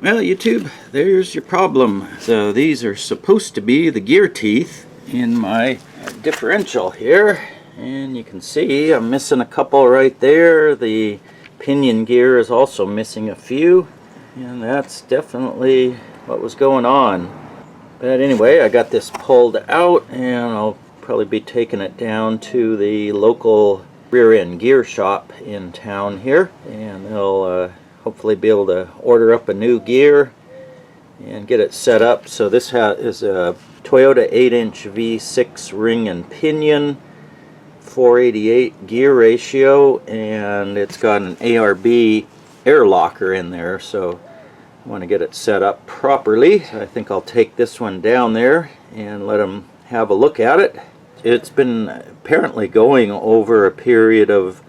Well, YouTube, there's your problem. So these are supposed to be the gear teeth in my differential here. And you can see I'm missing a couple right there. The pinion gear is also missing a few. And that's definitely what was going on. But anyway, I got this pulled out and I'll probably be taking it down to the local rear end gear shop in town here. And they'll hopefully be able to order up a new gear and get it set up. So this is a Toyota 8-inch V6 ring and pinion, 488 gear ratio, and it's got an ARB air locker in there, so I want to get it set up properly. So I think I'll take this one down there and let them have a look at it. It's been apparently going over a period of,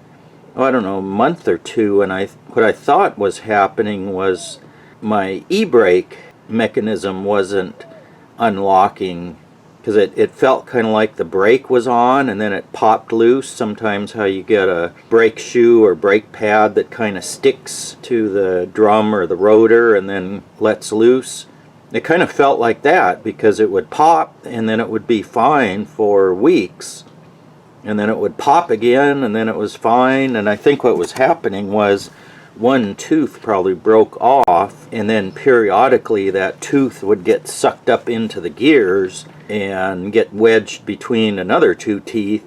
I don't know, a month or two, and what I thought was happening was my e-brake mechanism wasn't unlocking, because it felt kind of like the brake was on and then it popped loose. Sometimes how you get a brake shoe or brake pad that kind of sticks to the drum or the rotor and then lets loose. It kind of felt like that, because it would pop and then it would be fine for weeks. And then it would pop again, and then it was fine. And I think what was happening was one tooth probably broke off, and then periodically that tooth would get sucked up into the gears and get wedged between another two teeth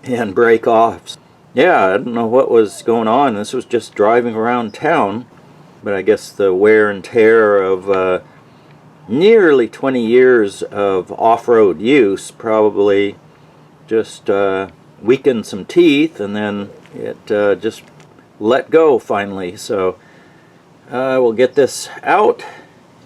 and break off. Yeah, I don't know what was going on. This was just driving around town, but I guess the wear and tear of nearly 20 years of off-road use probably just weakened some teeth, and then it just let go finally. So I will get this out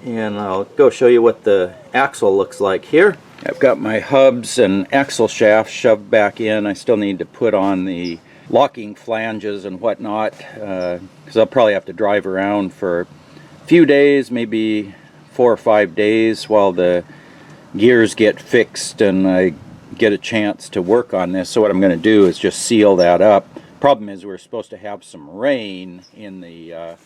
and I'll go show you what the axle looks like here. I've got my hubs and axle shaft shoved back in. I still need to put on the locking flanges and whatnot, because I'll probably have to drive around for a few days, maybe 4 or 5 days, while the gears get fixed and I get a chance to work on this. So what I'm going to do is just seal that up. Problem is we're supposed to have some rain in the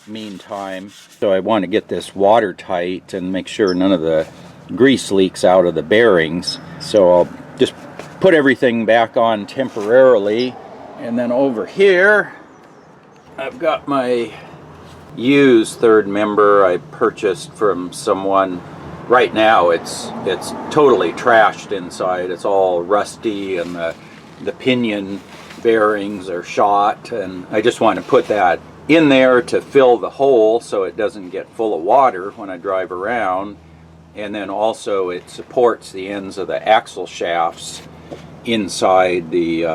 meantime, so I want to get this watertight and make sure none of the grease leaks out of the bearings. So I'll just put everything back on temporarily, and then over here I've got my used third member I purchased from someone. Right now it's totally trashed inside. It's all rusty and the pinion bearings are shot, and I just want to put that in there to fill the hole so it doesn't get full of water when I drive around. And then also it supports the ends of the axle shafts inside the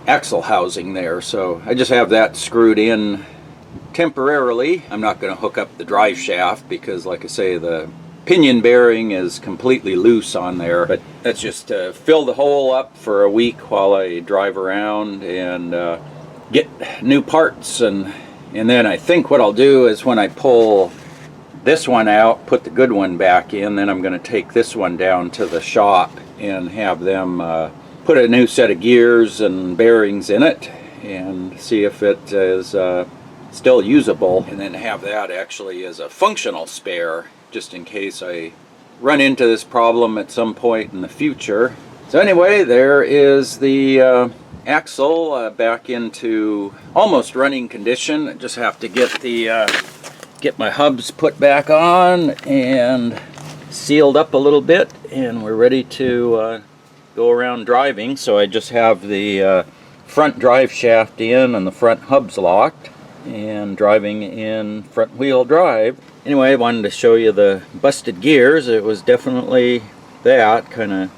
axle housing there. So I just have that screwed in temporarily. I'm not going to hook up the drive shaft because, like I say, the pinion bearing is completely loose on there, but that's just to fill the hole up for a week while I drive around and get new parts. And then I think what I'll do is when I pull this one out, put the good one back in, then I'm going to take this one down to the shop and have them put a new set of gears and bearings in it and see if it is still usable, and then have that actually as a functional spare, just in case I run into this problem at some point in the future. So anyway, there is the axle back into almost running condition. I just have to get get my hubs put back on and sealed up a little bit, and we're ready to go around driving. So I just have the front drive shaft in and the front hubs locked, and driving in front wheel drive. Anyway, I wanted to show you the busted gears. It was definitely that, kind of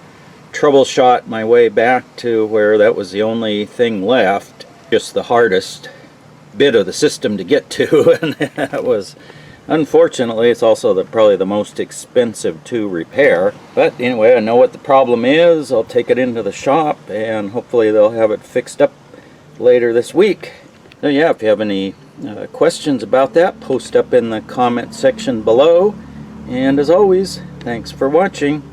troubleshot my way back to where that was the only thing left, just the hardest bit of the system to get to, and that was, unfortunately, it's also probably the most expensive to repair. But anyway, I know what the problem is. I'll take it into the shop and hopefully they'll have it fixed up later this week. So yeah, if you have any questions about that, post up in the comment section below. And as always, thanks for watching.